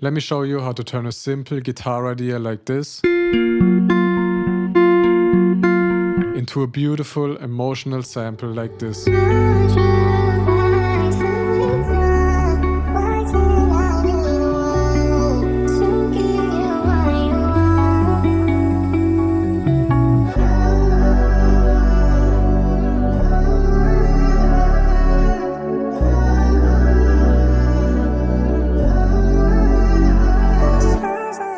Let me show you how to turn a simple guitar idea like this into a beautiful emotional sample like this.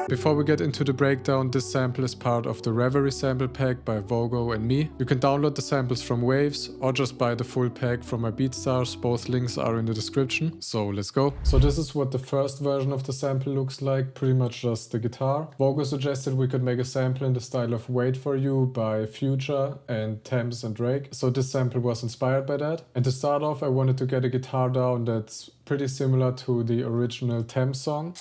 Before we get into the breakdown, this sample is part of the Reverie sample pack by Vogo and me. You can download the samples from Waves or just buy the full pack from my BeatStars. Both links are in the description. So let's go. So this is what the first version of the sample looks like, pretty much just the guitar. Vogo suggested we could make a sample in the style of Wait For You by Future and Tems and Drake. So this sample was inspired by that. And to start off, I wanted to get a guitar down that's pretty similar to the original Tems song.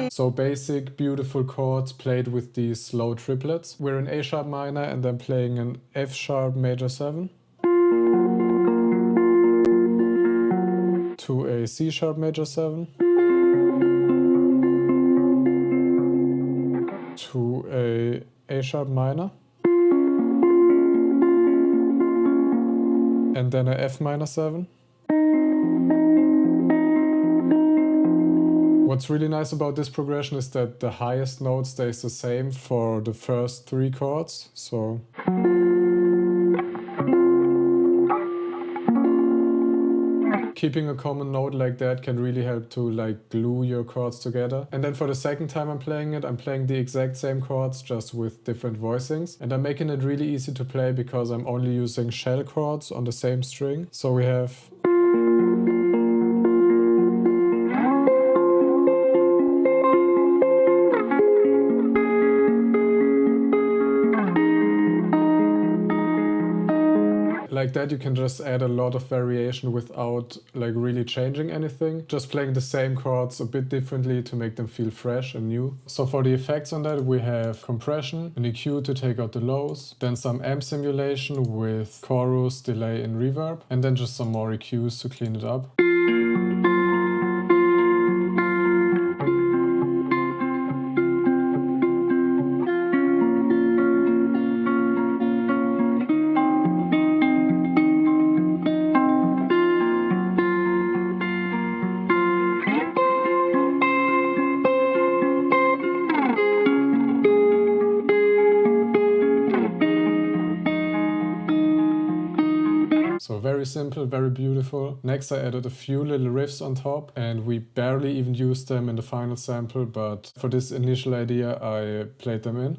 So basic, beautiful chords played with these slow triplets. We're in A sharp minor and then playing an F sharp major 7 to a C sharp major 7 to a sharp minor and then a F minor 7. What's really nice about this progression is that the highest note stays the same for the first 3 chords. So keeping a common note like that can really help to like glue your chords together. And then for the second time I'm playing it, I'm playing the exact same chords just with different voicings. And I'm making it really easy to play because I'm only using shell chords on the same string. So we have like that. You can just add a lot of variation without like really changing anything. Just playing the same chords a bit differently to make them feel fresh and new. So for the effects on that, we have compression, an EQ to take out the lows, then some amp simulation with chorus, delay and reverb, and then just some more EQs to clean it up. So very simple, very beautiful. Next I added a few little riffs on top and we barely even used them in the final sample, but for this initial idea I played them in.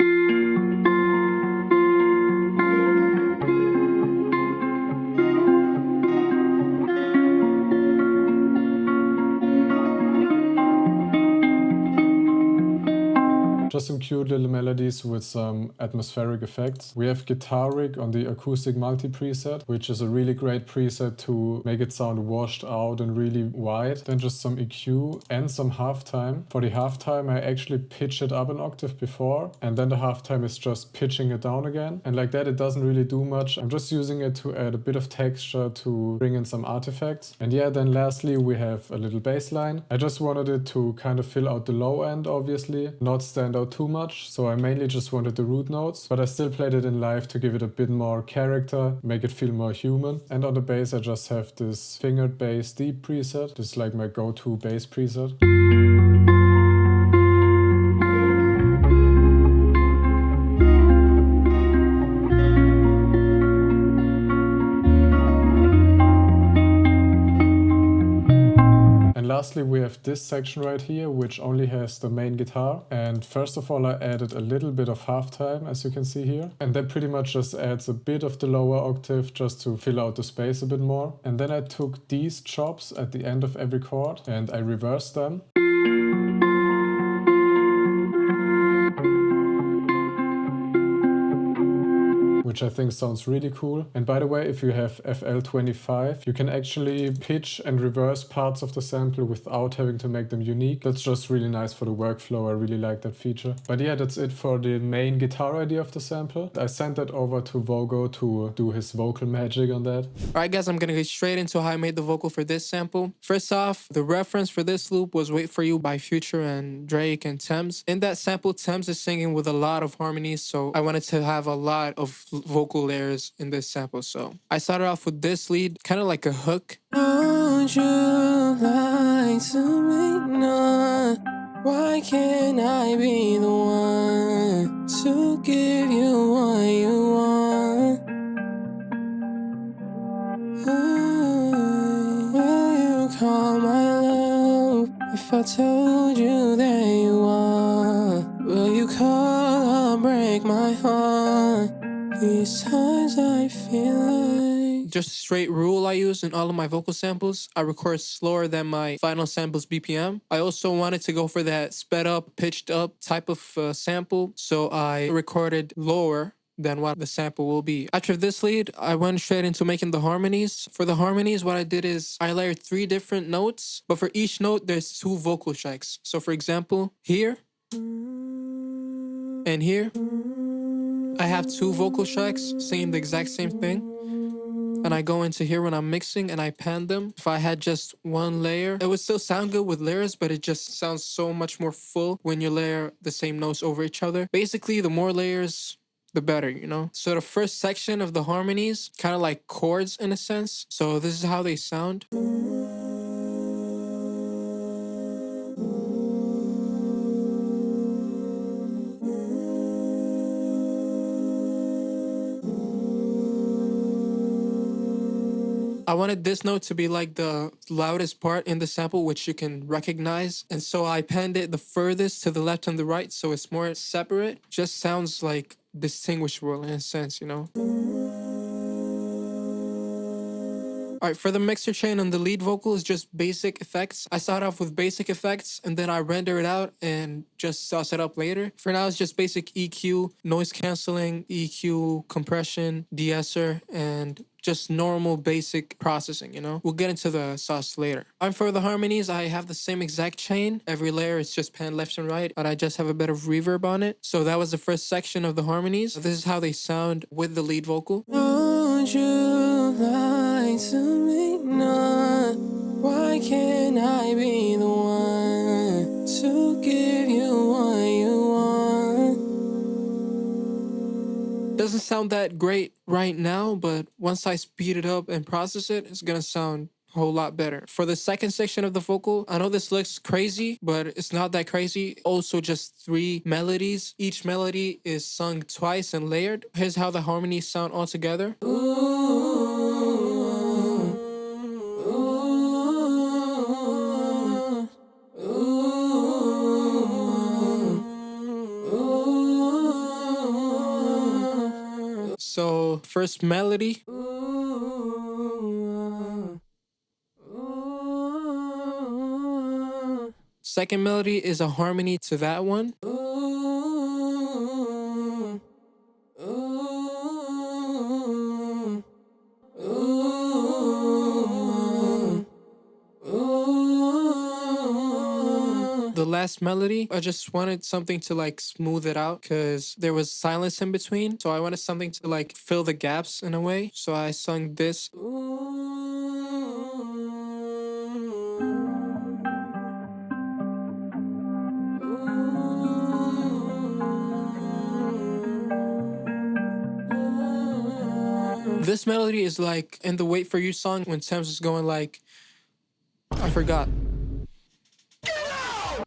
Just some cute little melodies with some atmospheric effects. We have Guitar Rig on the Acoustic Multi preset, which is a really great preset to make it sound washed out and really wide. Then just some EQ and some halftime. For the halftime I actually pitch it up an octave before and then the halftime is just pitching it down again. And like that it doesn't really do much. I'm just using it to add a bit of texture to bring in some artifacts. And yeah, then lastly we have a little bass line. I just wanted it to kind of fill out the low end obviously, not stand out too much, so I mainly just wanted the root notes, but I still played it in live to give it a bit more character, make it feel more human. And on the bass I just have this fingered bass deep preset. This is like my go-to bass preset. Lastly, we have this section right here, which only has the main guitar. And first of all, I added a little bit of halftime, as you can see here. And that pretty much just adds a bit of the lower octave just to fill out the space a bit more. And then I took these chops at the end of every chord and I reversed them. Which which I think sounds really cool. And by the way, if you have FL25, you can actually pitch and reverse parts of the sample without having to make them unique. That's just really nice for the workflow. I really like that feature. But yeah, that's it for the main guitar idea of the sample. I sent that over to Vogo to do his vocal magic on that. Alright guys, I'm gonna get straight into how I made the vocal for this sample. First off, the reference for this loop was Wait For You by Future and Drake and Tems. In that sample, Tems is singing with a lot of harmonies, so I wanted to have a lot of vocal layers in this sample. So I started off with this lead, kind of like a hook. Would you like to make none? Why can't I be the one to give you what you want? Will you call my love if I told you that you are? Will you call or break my heart? These times I feel like just a straight rule I use in all of my vocal samples. I record slower than my final sample's BPM. I also wanted to go for that sped up, pitched up type of sample, so I recorded lower than what the sample will be. After this lead, I went straight into making the harmonies. For the harmonies, what I did is I layered 3 different notes, but for each note, there's 2 vocal tracks. So for example, here and here, I have 2 vocal tracks singing the exact same thing. And I go into here when I'm mixing and I pan them. If I had just 1 layer, it would still sound good with layers, but it just sounds so much more full when you layer the same notes over each other. Basically, the more layers, the better, you know? So the first section of the harmonies, kind of like chords in a sense. So this is how they sound. I wanted this note to be like the loudest part in the sample, which you can recognize. And so I panned it the furthest to the left and the right, so it's more separate. Just sounds like distinguishable in a sense, you know? Alright, for the mixer chain on the lead vocal is just basic effects. I start off with basic effects and then I render it out and just sauce it up later. For now, it's just basic EQ, noise canceling, EQ, compression, de-esser, and just normal basic processing, you know? We'll get into the sauce later. And for the harmonies, I have the same exact chain. Every layer is just panned left and right, but I just have a bit of reverb on it. So that was the first section of the harmonies. This is how they sound with the lead vocal. Would you like to make none? Why can't I be the one to give you what you want? Doesn't sound that great right now, but once I speed it up and process it, it's gonna sound a whole lot better. For the second section of the vocal, I know this looks crazy, but it's not that crazy. Also just 3 melodies. Each melody is sung twice and layered. Here's how the harmonies sound all together. So first melody. Second melody is a harmony to that one. The last melody, I just wanted something to like smooth it out because there was silence in between. So I wanted something to like fill the gaps in a way. So I sung this. This melody is like in the Wait For You song when Tems is going like, I forgot.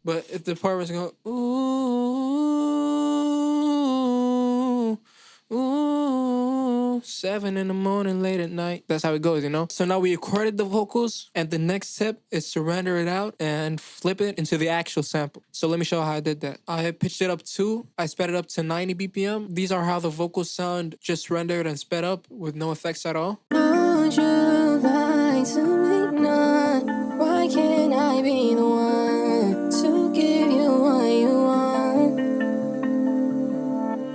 But if the part was going, ooh, ooh, 7 in the morning, late at night. That's how it goes, you know? So now we recorded the vocals, and the next step is to render it out and flip it into the actual sample. So let me show how I did that. I pitched it up 2, I sped it up to 90 BPM. These are how the vocals sound just rendered and sped up with no effects at all. Would you like to make none? Why can't I be the one to give you what you want?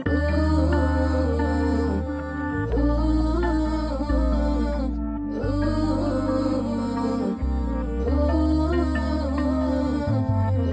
Ooh,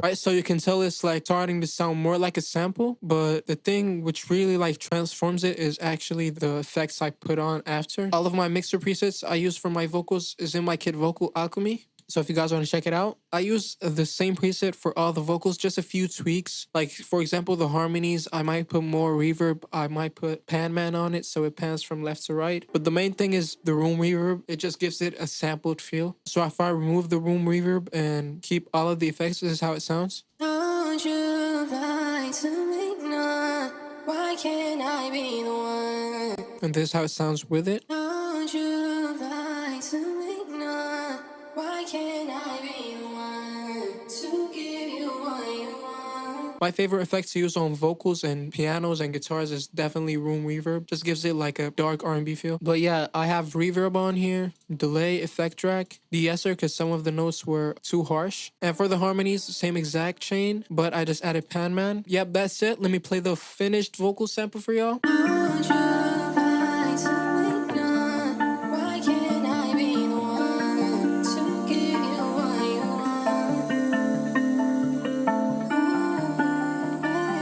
Right, so you can tell it's like starting to sound more like a sample, but the thing which really like transforms it is actually the effects I put on after. All of my mixer presets I use for my vocals is in my kit Vocal Alchemy. So if you guys want to check it out, I use the same preset for all the vocals, just a few tweaks. Like for example, the harmonies, I might put more reverb. I might put pan man on it so it pans from left to right. But the main thing is the room reverb. It just gives it a sampled feel. So if I remove the room reverb and keep all of the effects, this is how it sounds. Don't you like to make none? Why can't I be the one? And this is how it sounds with it. Don't you like to make none? Why can't I be the one to give you what you want? My favorite effects to use on vocals and pianos and guitars is definitely room reverb. Just gives it like a dark R&B feel. But yeah, I have reverb on here, delay, effect track, de-esser because some of the notes were too harsh. And for the harmonies, same exact chain, but I just added pan man. Yep, that's it. Let me play the finished vocal sample for y'all. Don't you like to make none? Why can't I be the one to give you what you want?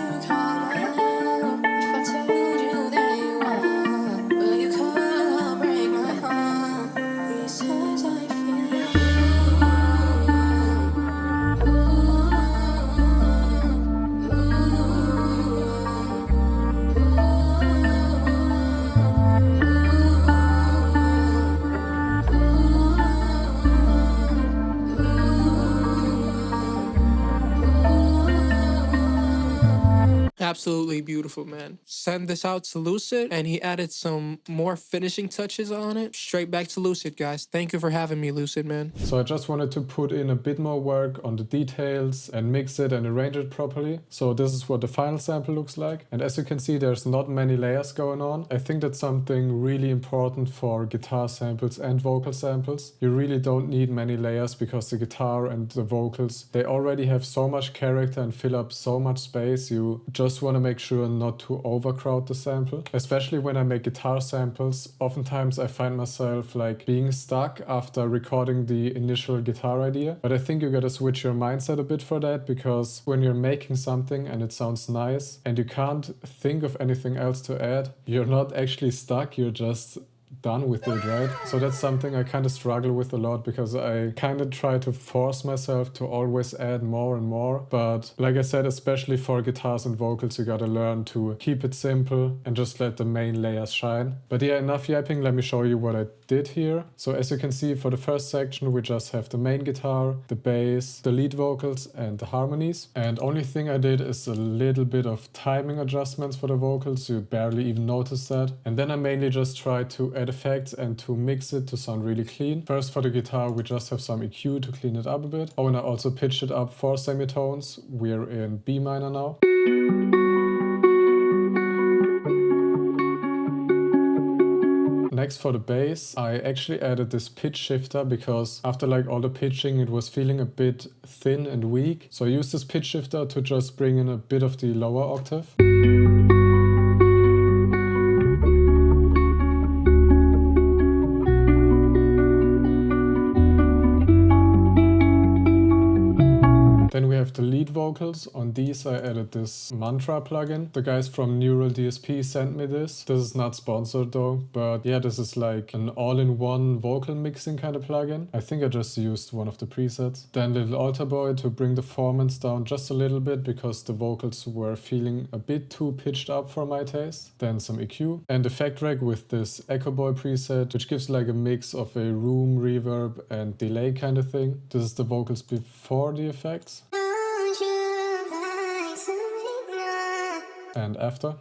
You call my love if I told you that you want. Will you call or break my heart? These times I absolutely beautiful, man. Send this out to Lucid, and he added some more finishing touches on it. Straight back to Lucid, guys. Thank you for having me, Lucid, man. So I just wanted to put in a bit more work on the details and mix it and arrange it properly. So this is what the final sample looks like. And as you can see, there's not many layers going on. I think that's something really important for guitar samples and vocal samples. You really don't need many layers because the guitar and the vocals, they already have so much character and fill up so much space. You just want to make sure not to overcrowd the sample. Especially when I make guitar samples, oftentimes I find myself like being stuck after recording the initial guitar idea. But I think you gotta switch your mindset a bit for that, because when you're making something and it sounds nice and you can't think of anything else to add, you're not actually stuck, you're just done with it, right? So that's something I kind of struggle with a lot, because I kind of try to force myself to always add more and more. But like I said, especially for guitars and vocals, you gotta learn to keep it simple and just let the main layers shine. But yeah, enough yapping, let me show you what I did here. So as you can see, for the first section, we just have the main guitar, the bass, the lead vocals and the harmonies. And only thing I did is a little bit of timing adjustments for the vocals. You barely even notice that. And then I mainly just try to add effects and to mix it to sound really clean. First, for the guitar, we just have some EQ to clean it up a bit. Oh, and I also pitched it up 4 semitones. We're in B minor now. Next, for the bass, I actually added this pitch shifter because after like all the pitching, it was feeling a bit thin and weak. So I used this pitch shifter to just bring in a bit of the lower octave. Then we have the lead vocals. On these I added this mantra plugin. The guys from Neural DSP sent me this. This is not sponsored though, but yeah, this is like an all-in-one vocal mixing kind of plugin. I think I just used one of the presets. Then Little Alter Boy to bring the formants down just a little bit because the vocals were feeling a bit too pitched up for my taste. Then some EQ and Effect Rack with this Echo Boy preset, which gives like a mix of a room reverb and delay kind of thing. This is the vocals before the effects. And after.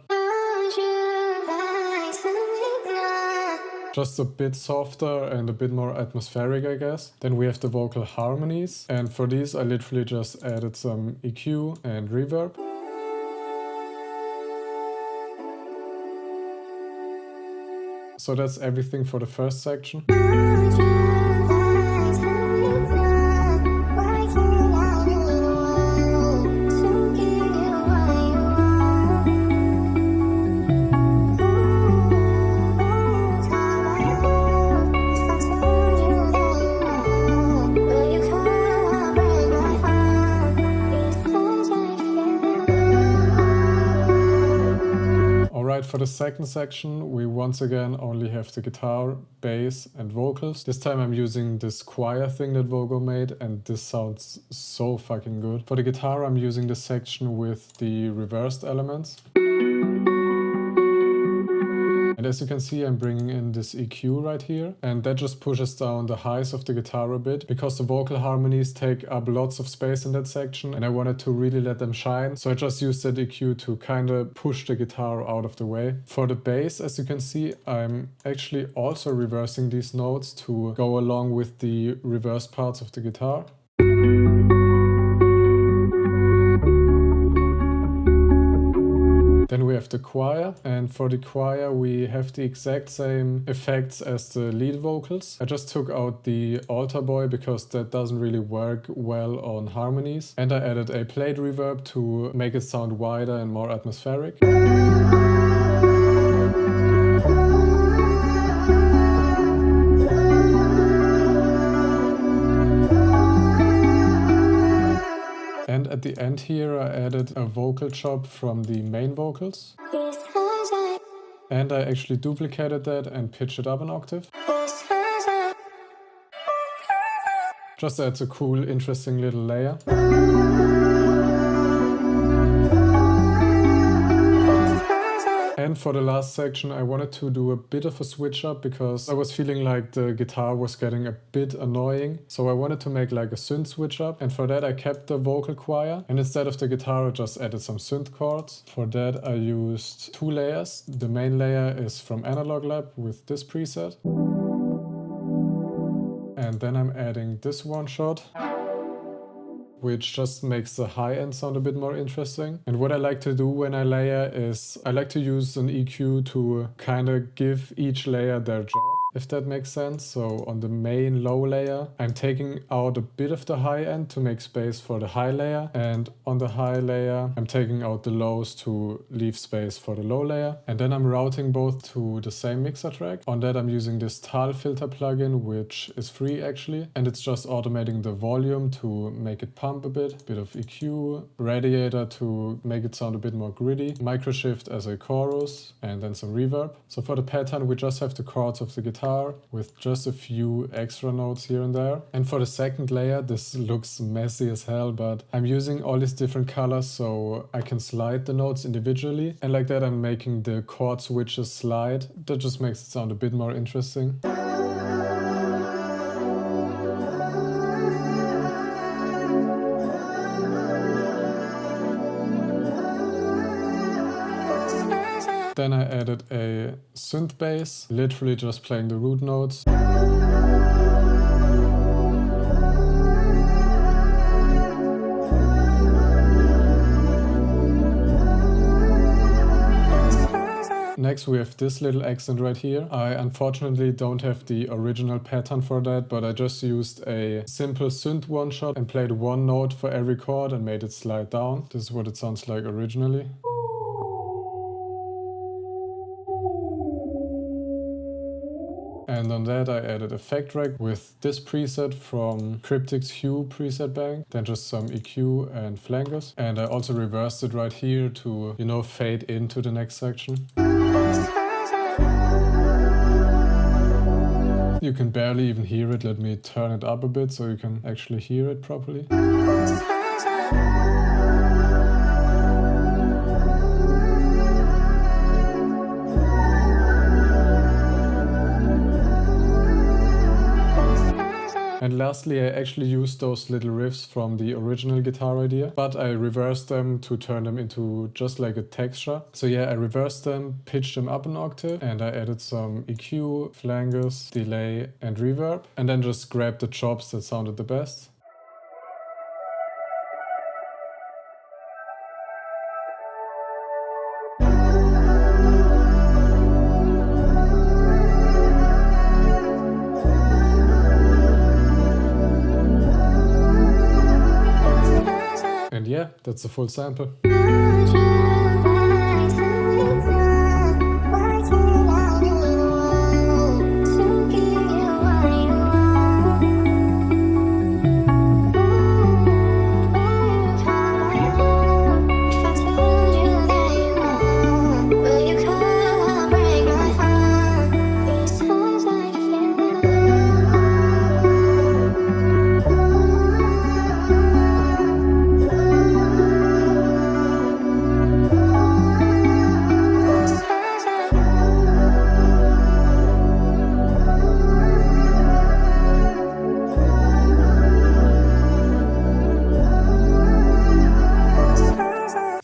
Just a bit softer and a bit more atmospheric, I guess. Then we have the vocal harmonies. And for these, I literally just added some EQ and reverb. So that's everything for the first section. for the second section, we once again only have the guitar, bass and vocals. This time I'm using this choir thing that Vogo made, and this sounds so fucking good. For the guitar, I'm using the section with the reversed elements. And as you can see, I'm bringing in this EQ right here, and that just pushes down the highs of the guitar a bit, because the vocal harmonies take up lots of space in that section, and I wanted to really let them shine. So I just used that EQ to kind of push the guitar out of the way. For the bass, as you can see, I'm actually also reversing these notes to go along with the reversed parts of the guitar. Then we have the choir, and for the choir we have the exact same effects as the lead vocals. I just took out the altar boy because that doesn't really work well on harmonies, and I added a plate reverb to make it sound wider and more atmospheric. And at the end here I added a vocal chop from the main vocals. And I actually duplicated that and pitched it up an octave. Just adds a cool, interesting little layer. And for the last section, I wanted to do a bit of a switch up because I was feeling like the guitar was getting a bit annoying. So I wanted to make like a synth switch up. And for that, I kept the vocal choir. And instead of the guitar, I just added some synth chords. For that, I used 2 layers. The main layer is from Analog Lab with this preset. And then I'm adding this one shot, which just makes the high end sound a bit more interesting. And what I like to do when I layer is I like to use an EQ to kind of give each layer their job, if that makes sense. So on the main low layer, I'm taking out a bit of the high end to make space for the high layer. And on the high layer, I'm taking out the lows to leave space for the low layer. And then I'm routing both to the same mixer track. On that, I'm using this Tal filter plugin, which is free actually. And it's just automating the volume to make it pump a bit of EQ, radiator to make it sound a bit more gritty, microshift as a chorus, and then some reverb. So for the pattern, we just have the chords of the guitar with just a few extra notes here and there. And for the second layer, this looks messy as hell, but I'm using all these different colors so I can slide the notes individually. And like that, I'm making the chord switches slide. That just makes it sound a bit more interesting. Then I added a synth bass, literally just playing the root notes. Next we have this little accent right here. I unfortunately don't have the original pattern for that, but I just used a simple synth one shot and played one note for every chord and made it slide down. This is what it sounds like originally. And on that I added effect rack with this preset from Cryptic's Hue preset bank, then just some EQ and flangers. And I also reversed it right here to, you know, fade into the next section. You can barely even hear it. Let me turn it up a bit so you can actually hear it properly. And lastly, I actually used those little riffs from the original guitar idea, but I reversed them to turn them into just like a texture. So yeah, I reversed them, pitched them up an octave, and I added some EQ, flangers, delay, and reverb, and then just grabbed the chops that sounded the best. And yeah, that's the full sample.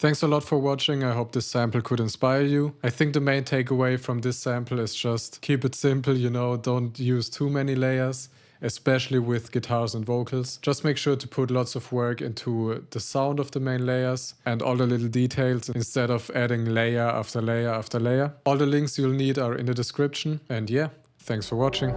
Thanks a lot for watching. I hope this sample could inspire you. I think the main takeaway from this sample is just keep it simple, you know, don't use too many layers, especially with guitars and vocals. Just make sure to put lots of work into the sound of the main layers and all the little details instead of adding layer after layer after layer. All the links you'll need are in the description. And yeah, thanks for watching.